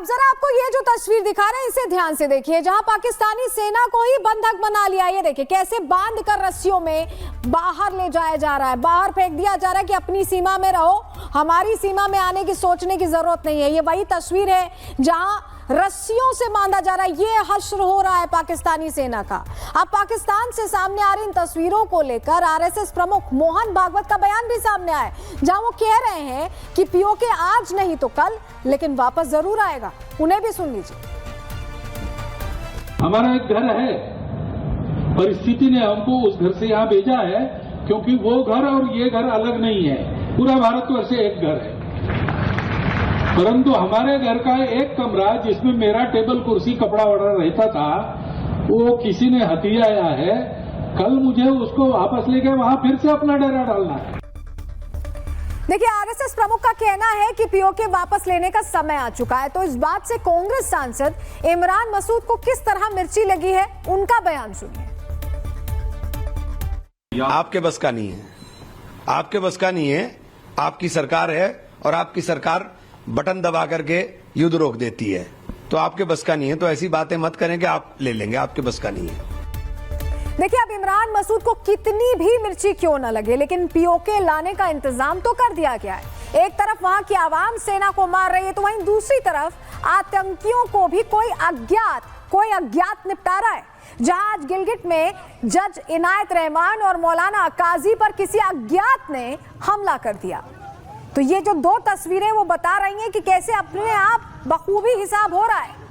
अब जरा आपको ये जो तस्वीर दिखा रहे हैं इसे ध्यान से देखिए, जहां पाकिस्तानी सेना को ही बंधक बना लिया। ये देखिए कैसे बांध कर रस्सियों में बाहर ले जाया जा रहा है, बाहर फेंक दिया जा रहा है कि अपनी सीमा में रहो, हमारी सीमा में आने की सोचने की जरूरत नहीं है। ये वही तस्वीर है जहां रस्सियों से बांधा जा रहा है। ये हश्र हो रहा है पाकिस्तानी सेना का। अब पाकिस्तान से सामने आ रही इन तस्वीरों को लेकर आरएसएस प्रमुख मोहन भागवत का बयान भी सामने आया, जहां वो कह रहे हैं कि पीओके आज नहीं तो कल लेकिन वापस जरूर आएगा। उन्हें भी सुन लीजिए। हमारा एक घर है, परिस्थिति ने हमको उस घर से यहाँ भेजा है, क्योंकि वो घर और ये घर अलग नहीं है, पूरा भारतवर्ष एक घर है। परंतु हमारे घर का एक कमरा जिसमें मेरा टेबल कुर्सी कपड़ा वड़ा रहता था, वो किसी ने हथियाया है। कल मुझे उसको वापस लेके वहां फिर से अपना डेरा डालना है। देखिए, आरएसएस प्रमुख का कहना है कि पीओके वापस लेने का समय आ चुका है। तो इस बात से कांग्रेस सांसद इमरान मसूद को किस तरह मिर्ची लगी है, उनका बयान सुनिए। आपके बस का नहीं है, आपके बस का नहीं है। आपकी सरकार है और आपकी सरकार बटन दबा करके युद्ध रोक देती है, तो आपके बस का नहीं है। तो ऐसी बातें मत करें कि आप ले लेंगे, आपके बस का नहीं है। देखिए, अब इमरान मसूद को कितनी भी मिर्ची क्यों न लगे, लेकिन पीओके लाने का इंतजाम तो कर दिया गया है। एक तरफ वहां की आवाम सेना को मार रही है, तो वहीं दूसरी तरफ आतंकियों को भी कोई अज्ञात निपटा रहा है। जहां आज गिलगिट में जज इनायत रहमान और मौलाना काजी पर किसी अज्ञात ने हमला कर दिया। तो ये जो दो तस्वीरें वो बता रही हैं कि कैसे अपने आप बखूबी हिसाब हो रहा है।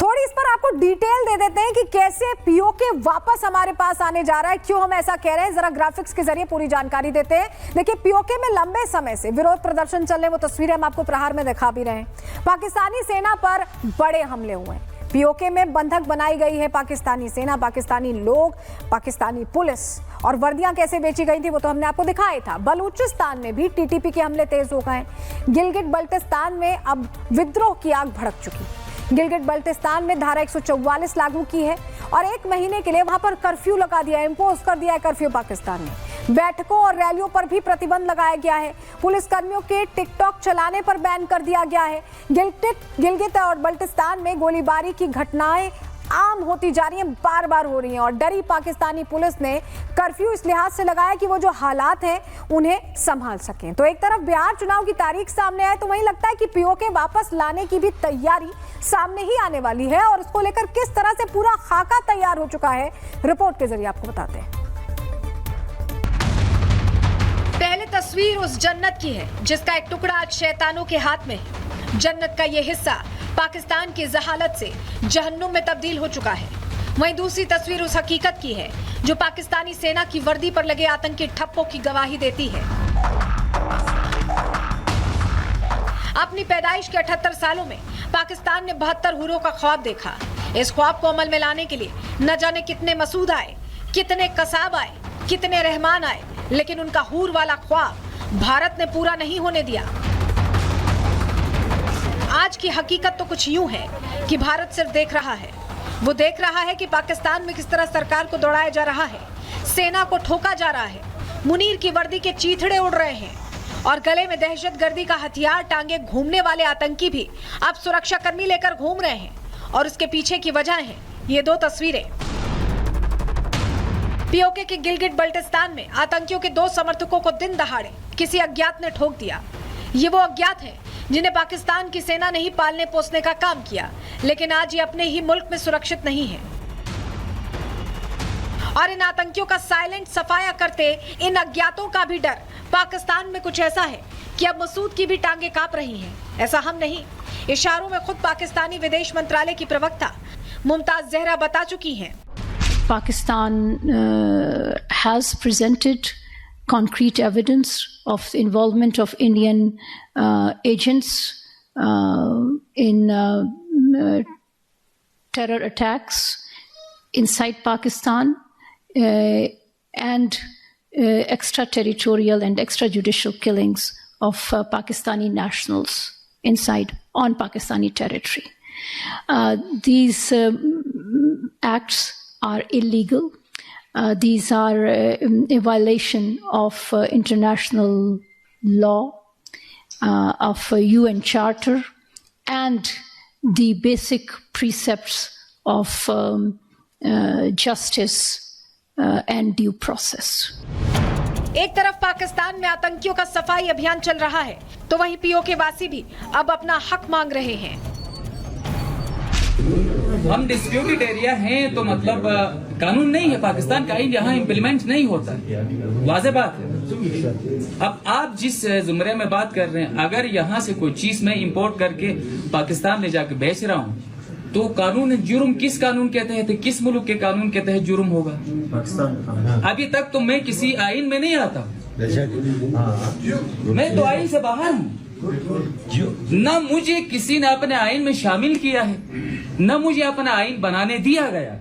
थोड़ी इस पर आपको डिटेल दे देते हैं कि कैसे पीओके वापस हमारे पास आने जा रहा है, क्यों हम ऐसा कह रहे हैं। जरा ग्राफिक्स के जरिए पूरी जानकारी देते हैं। देखिए, पीओके में लंबे समय से विरोध प्रदर्शन चल रहे, वो तस्वीरें हम आपको प्रहार में दिखा भी रहे हैं। पाकिस्तानी सेना पर बड़े हमले हुए हैं, पीओके में बंधक बनाई गई है पाकिस्तानी सेना, पाकिस्तानी लोग, पाकिस्तानी पुलिस, और वर्दियां कैसे बेची गई थी वो तो हमने आपको दिखाया था। बलूचिस्तान में भी टीटीपी के हमले तेज हो गए। गिलगिट बल्टिस्तान में अब विद्रोह की आग भड़क चुकी। गिलगिट बल्टिस्तान में धारा 144 लागू की है और 1 महीने के लिए वहां पर कर्फ्यू लगा दिया, इम्पोज कर दिया है कर्फ्यू पाकिस्तान ने। बैठकों और रैलियों पर भी प्रतिबंध लगाया गया है। पुलिसकर्मियों के टिकटॉक चलाने पर बैन कर दिया गया है। गिलगित और बल्टिस्तान में गोलीबारी की घटनाएं आम होती जा रही हैं, बार बार हो रही हैं, और डरी पाकिस्तानी पुलिस ने कर्फ्यू इस लिहाज से लगाया कि वो जो हालात हैं उन्हें संभाल सकें। तो एक तरफ बिहार चुनाव की तारीख सामने आए, तो वहीं लगता है कि पीओके वापस लाने की भी तैयारी सामने ही आने वाली है, और उसको लेकर किस तरह से पूरा खाका तैयार हो चुका है, रिपोर्ट के जरिए आपको बताते हैं। पहले तस्वीर उस जन्नत की है जिसका एक टुकड़ा आज शैतानों के हाथ में है। जन्नत का ये हिस्सा पाकिस्तान की जहालत से जहन्नुम में तब्दील हो चुका है। वहीं दूसरी तस्वीर उस हकीकत की है जो पाकिस्तानी सेना की वर्दी पर लगे आतंकी ठप्पों की गवाही देती है। अपनी पैदाइश के 78 सालों में पाकिस्तान ने 72 हुरों का ख्वाब देखा। इस ख्वाब को अमल में लाने के लिए न जाने कितने मसूद आए, कितने कसाब आए, कितने रहमान आए, लेकिन उनका हूर वाला ख्वाब भारत ने पूरा नहीं होने दिया। आज की हकीकत तो कुछ यूं है कि भारत सिर्फ देख रहा है। वो देख रहा है कि पाकिस्तान में किस तरह सरकार को दौड़ाया जा रहा है, सेना को ठोका जा रहा है, मुनीर की वर्दी के चीथड़े उड़ रहे हैं, और गले में दहशतगर्दी का हथियार टांगे घूमने वाले आतंकी भी अब सुरक्षा कर्मी लेकर घूम रहे हैं। और उसके पीछे की वजह है ये दो तस्वीरें। पीओके के गिलगिट बल्टिस्तान में आतंकियों के 2 समर्थकों को दिन दहाड़े किसी अज्ञात ने ठोक दिया। ये वो अज्ञात है जिन्हें पाकिस्तान की सेना ने ही पालने पोसने का काम किया, लेकिन आज ये अपने ही मुल्क में सुरक्षित नहीं है। और इन आतंकियों का साइलेंट सफाया करते इन अज्ञातों का भी डर पाकिस्तान में कुछ ऐसा है कि अब मसूद की भी टांगे कांप रही हैं। ऐसा हम नहीं, इशारों में खुद पाकिस्तानी विदेश मंत्रालय की प्रवक्ता मुमताज जहरा बता चुकी हैं। Pakistan has presented concrete evidence of the involvement of Indian agents in terror attacks inside Pakistan and extraterritorial and extrajudicial killings of Pakistani nationals on Pakistani territory. These acts are illegal. These are a violation of international law, of UN Charter and the basic precepts of justice and due process. एक तरफ पाकिस्तान में आतंकियों का सफाई अभियान चल रहा है, तो वहीं पीओके वासी भी अब अपना हक मांग रहे हैं। हम डिस्प्यूटेड एरिया हैं तो मतलब कानून नहीं है, पाकिस्तान का आइन यहाँ इम्प्लीमेंट नहीं होता, वाज़ेह बात है। अब आप जिस जुमरे में बात कर रहे हैं, अगर यहाँ से कोई चीज मैं इंपोर्ट करके पाकिस्तान ले जाके बेच रहा हूँ तो कानून जुर्म किस कानून के तहत, किस मुल्क के कानून के तहत जुर्म होगा? अभी तक तो मैं किसी आइन में नहीं आता, मैं तो आइन से बाहर हूँ। न मुझे किसी ने अपने आइन में शामिल किया है, न मुझे अपना आइन बनाने दिया गया।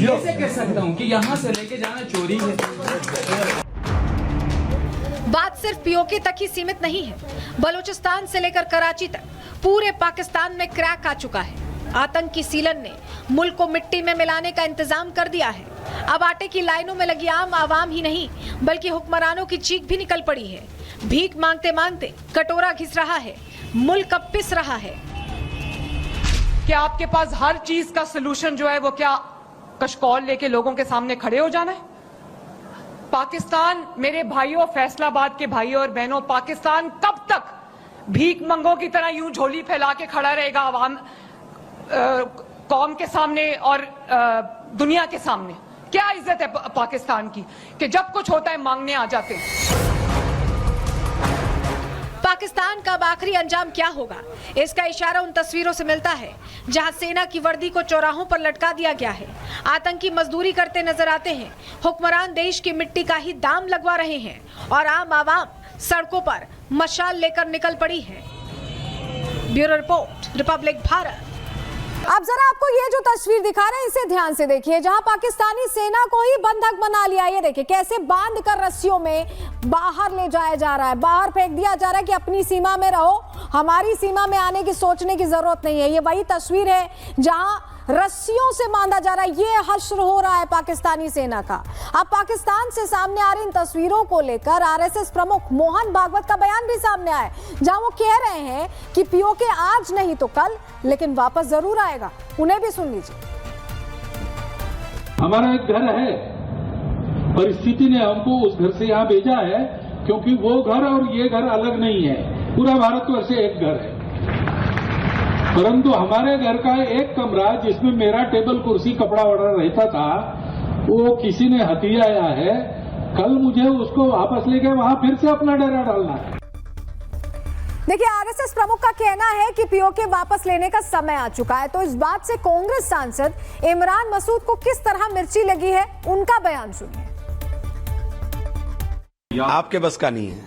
कैसे कह सकता हूँ कि यहाँ से लेके जाना चोरी है? बात सिर्फ पीओके तक ही सीमित नहीं है। बलूचिस्तान से लेकर कराची तक पूरे पाकिस्तान में क्रैक आ चुका है। आतंकी सीलन ने मुल्क को मिट्टी में मिलाने का इंतजाम कर दिया है। अब आटे की लाइनों में लगी आम आवाम ही नहीं, बल्कि हुक्मरानों की चीख भी निकल पड़ी है। भीख मांगते मांगते कटोरा घिस रहा है, मुल्क अब पिस रहा है। क्या आपके पास हर चीज का सलूशन जो है वो क्या कशकौल लेके लोगों के सामने खड़े हो जाना है? पाकिस्तान, मेरे भाइयों, फैसलाबाद के भाइयों और बहनों, पाकिस्तान कब तक भीख मंगों की तरह यूं झोली फैला के खड़ा रहेगा आवाम, कौम के सामने और दुनिया के सामने? क्या इज्जत है पाकिस्तान की कि जब कुछ होता है मांगने आ जाते हैं? पाकिस्तान का अब आखिरी अंजाम क्या होगा, इसका इशारा उन तस्वीरों से मिलता है जहां सेना की वर्दी को चौराहों पर लटका दिया गया है। आतंकी मजदूरी करते नजर आते हैं, हुक्मरान देश की मिट्टी का ही दाम लगवा रहे हैं और आम आवाम सड़कों पर मशाल लेकर निकल पड़ी है। Bureau report, Republic Bharat. अब जरा आपको ये जो तस्वीर दिखा रहे हैं इसे ध्यान से देखिए, जहां पाकिस्तानी सेना को ही बंधक बना लिया। ये देखिए कैसे बांध कर रस्सियों में बाहर ले जाया जा रहा है, बाहर फेंक दिया जा रहा है कि अपनी सीमा में रहो, हमारी सीमा में आने की सोचने की जरूरत नहीं है। ये वही तस्वीर है जहां रस्सियों से बांधा जा रहा है। ये हश्र हो रहा है पाकिस्तानी सेना का। अब पाकिस्तान से सामने आ रही इन तस्वीरों को लेकर आरएसएस प्रमुख मोहन भागवत का बयान भी सामने आया, जहां वो कह रहे हैं कि पीओके आज नहीं तो कल लेकिन वापस जरूर आएगा। उन्हें भी सुन लीजिए। हमारा एक घर है, परिस्थिति ने हमको उस घर से यहाँ भेजा है, क्योंकि वो घर और ये घर अलग नहीं है, पूरा भारतवर्ष एक घर है। परंतु हमारे घर का एक कमरा जिसमें मेरा टेबल कुर्सी कपड़ा वड़ा रहता था, वो किसी ने हथियाया है। कल मुझे उसको वापस लेके वहां फिर से अपना डेरा डालना है। देखिए आरएसएस प्रमुख का कहना है कि पीओके वापस लेने का समय आ चुका है। तो इस बात से कांग्रेस सांसद इमरान मसूद को किस तरह मिर्ची लगी है, उनका बयान सुनिए। आपके बस का नहीं है,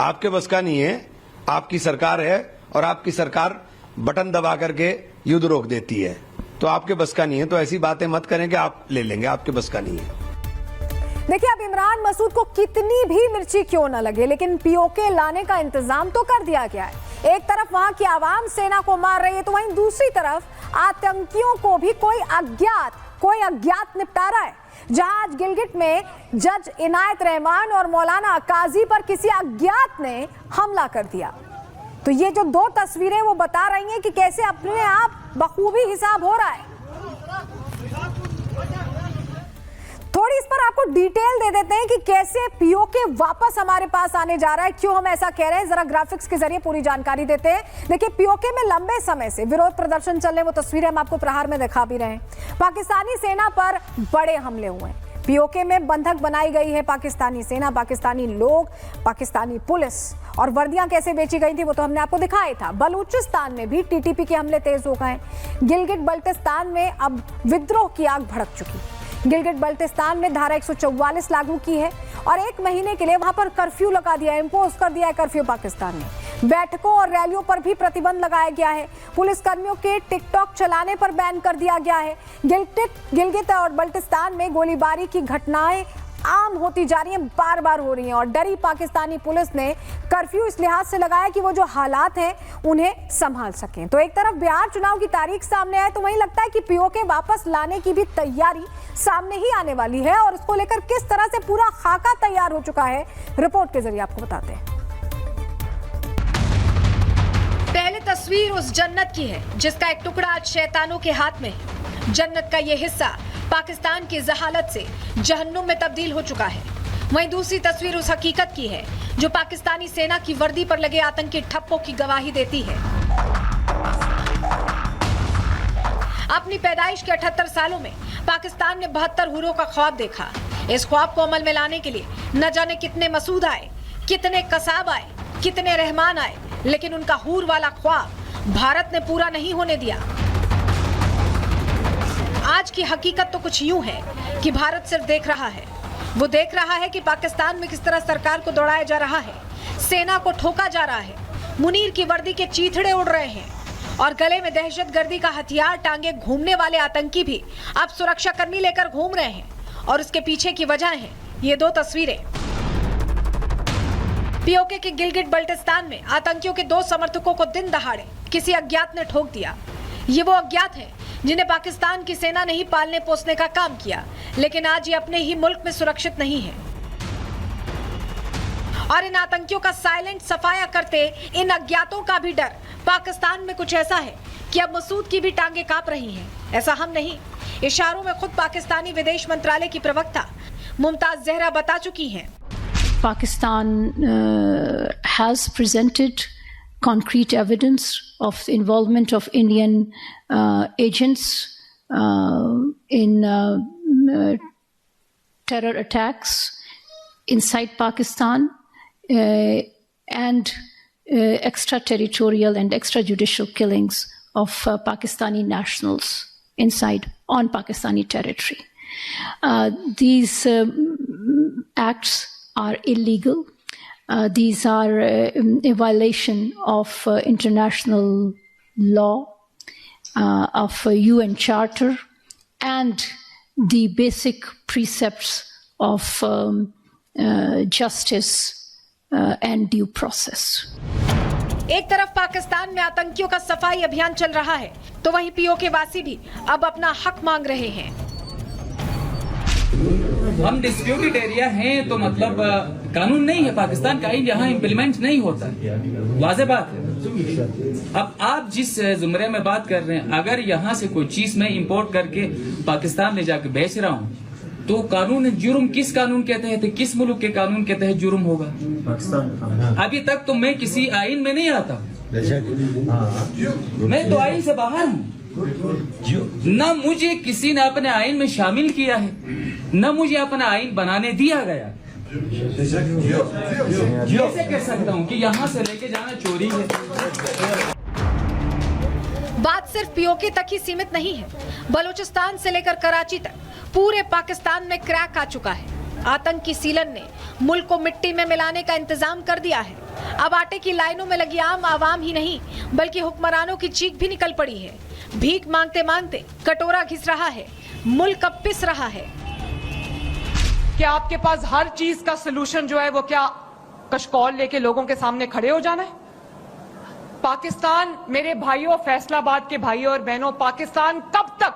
आपके बस का नहीं है। आपकी सरकार है और आपकी सरकार बटन दबा करके युद्ध रोक देती है, तो आपके बस का नहीं है। तो ऐसी बातें मत करें कि आप ले लेंगे, आपके बस का नहीं है। देखिए अब इमरान मसूद को कितनी भी मिर्ची क्यों न लगे, लेकिन पीओके लाने का इंतजाम तो कर दिया गया है। एक तरफ वहां की आवाम सेना को मार रही है, तो वहीं दूसरी तरफ आतंकियों को भी कोई अज्ञात निपटा रहा है। जहां आज गिलगिट में जज इनायत रहमान और मौलाना काजी पर किसी अज्ञात ने हमला कर दिया। तो ये जो दो तस्वीरें वो बता रही हैं कि कैसे अपने आप बखूबी हिसाब हो रहा है। थोड़ी इस पर आपको डिटेल दे देते हैं कि कैसे पीओके वापस हमारे पास आने जा रहा है, क्यों हम ऐसा कह रहे हैं। जरा ग्राफिक्स के जरिए पूरी जानकारी देते हैं। देखिए पीओके में लंबे समय से विरोध प्रदर्शन चल रहे, वो तस्वीरें हम आपको प्रहार में दिखा भी रहे हैं। पाकिस्तानी सेना पर बड़े हमले हुए हैं, पीओके में बंधक बनाई गई है पाकिस्तानी सेना, पाकिस्तानी लोग, पाकिस्तानी पुलिस, और वर्दियां कैसे बेची गई थी वो तो हमने आपको दिखाया था। बलूचिस्तान में भी टीटीपी के हमले तेज हो गए। गिलगिट बल्टिस्तान में अब विद्रोह की आग भड़क चुकी। गिलगिट बल्टिस्तान में धारा 144 लागू की है और 1 महीने के लिए वहां पर कर्फ्यू लगा दिया, इम्पोज कर दिया है कर्फ्यू पाकिस्तान ने। बैठकों और रैलियों पर भी प्रतिबंध लगाया गया है। पुलिसकर्मियों के टिकटॉक चलाने पर बैन कर दिया गया है। गिलगिट और बल्टिस्तान में गोलीबारी की घटनाएं आम होती जा रही हैं, बार बार हो रही हैं। और डरी पाकिस्तानी पुलिस ने कर्फ्यू इस लिहाज से लगाया कि वो जो हालात हैं उन्हें संभाल सकें। तो एक तरफ बिहार चुनाव की तारीख सामने आए तो वहीं लगता है कि पीओके वापस लाने की भी तैयारी सामने ही आने वाली है। और उसको लेकर किस तरह से पूरा खाका तैयार हो चुका है, रिपोर्ट के जरिए आपको बताते हैं। पहले तस्वीर उस जन्नत की है जिसका एक टुकड़ा आज शैतानों के हाथ में है। जन्नत का ये हिस्सा पाकिस्तान की जहालत से जहन्नुम में तब्दील हो चुका है। वहीं दूसरी तस्वीर उस हकीकत की है जो पाकिस्तानी सेना की वर्दी पर लगे आतंकी ठप्पों की गवाही देती है। अपनी पैदाइश के 78 सालों में पाकिस्तान ने 72 हुरों का ख्वाब देखा। इस ख्वाब को अमल में लाने के लिए न जाने कितने मसूद आए, कितने कसाब आए, कितने रहमान आए, लेकिन उनका हूर वाला ख्वाब भारत ने पूरा नहीं होने दिया। आज की हकीकत तो कुछ यूं है कि भारत सिर्फ देख रहा है। वो देख रहा है कि पाकिस्तान में किस तरह सरकार को दौड़ाया जा रहा है, सेना को ठोका जा रहा है, मुनीर की वर्दी के चीथड़े उड़ रहे हैं और गले में दहशतगर्दी का हथियार टांगे घूमने वाले आतंकी भी अब सुरक्षा कर्मी लेकर घूम रहे हैं। और उसके पीछे की वजह है ये दो तस्वीरें। पीओके के गिलगिट बल्टिस्तान में आतंकियों के 2 समर्थकों को दिन दहाड़े किसी अज्ञात ने ठोक दिया। ये वो अज्ञात हैं जिन्हें पाकिस्तान की सेना ने ही पालने पोसने का काम किया, लेकिन आज ये अपने ही मुल्क में सुरक्षित नहीं है। और इन आतंकियों का साइलेंट सफाया करते इन अज्ञातों का भी डर पाकिस्तान में कुछ ऐसा है कि अब मसूद की भी टांगे कांप रही हैं। ऐसा हम नहीं, इशारों में खुद पाकिस्तानी विदेश मंत्रालय की प्रवक्ता मुमताज जहरा बता चुकी हैं। Pakistan has presented concrete evidence of the involvement of Indian agents in terror attacks inside Pakistan and extraterritorial and extrajudicial killings of Pakistani nationals on Pakistani territory. These acts are illegal. These are a violation of international law, of UN Charter, and the basic precepts of justice and due process. एक तरफ पाकिस्तान में आतंकियों का सफाई अभियान चल रहा है तो वहीं पीओके वासी भी अब अपना हक मांग रहे हैं। हम डिस्प्यूटेड एरिया हैं तो मतलब कानून नहीं है, पाकिस्तान का आइन यहाँ इम्प्लीमेंट नहीं होता, वाज़ेह बात है। अब आप जिस जुमरे में बात कर रहे हैं, अगर यहाँ से कोई चीज मैं इंपोर्ट करके पाकिस्तान ले जाके बेच रहा हूँ तो कानून जुर्म किस कानून के तहत, किस मुल्क के कानून के तहत जुर्म होगा? अभी तक तो मैं किसी आइन में नहीं आता, मैं तो आइन से बाहर हूँ। न मुझे किसी ने अपने आइन में शामिल किया है, न मुझे अपना आइन बनाने दिया गया। कैसे कह सकता हूँ कि यहाँ से लेके जाना चोरी है? बात सिर्फ पीओके तक ही सीमित नहीं है। बलूचिस्तान से लेकर कराची तक पूरे पाकिस्तान में क्रैक आ चुका है। आतंकी सीलन ने मुल्क को मिट्टी में मिलाने का इंतजाम कर दिया है। अब आटे की लाइनों में लगी आम आवाम ही नहीं बल्कि हुक्मरानों की चीख भी निकल पड़ी है। भीख मांगते मांगते कटोरा घिस रहा है, मुल्क अब पिस रहा है। क्या आपके पास हर चीज का सलूशन जो है वो क्या कशकौल लेके लोगों के सामने खड़े हो जाना है? पाकिस्तान, मेरे भाइयों, फैसलाबाद के भाइयों और बहनों, पाकिस्तान कब तक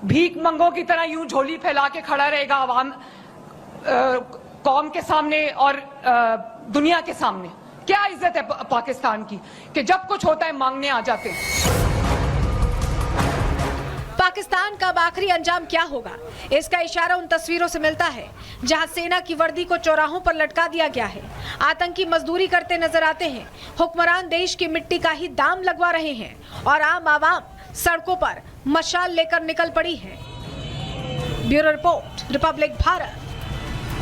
भीख मंगों की तरह यूं झोली फैला के खड़ा रहेगा आवाम, कौम के सामने और दुनिया के सामने? क्या इज्जत है पाकिस्तान की कि जब कुछ होता है मांगने आ जाते हैं? पाकिस्तान का अब आखिरी अंजाम क्या होगा, इसका इशारा उन तस्वीरों से मिलता है जहां सेना की वर्दी को चौराहों पर लटका दिया गया है। आतंकी मजदूरी करते नजर आते हैं, हुक्मरान देश की मिट्टी का ही दाम लगवा रहे हैं और आम आवाम सड़कों पर मशाल लेकर निकल पड़ी है। Bureau report, Republic Bharat.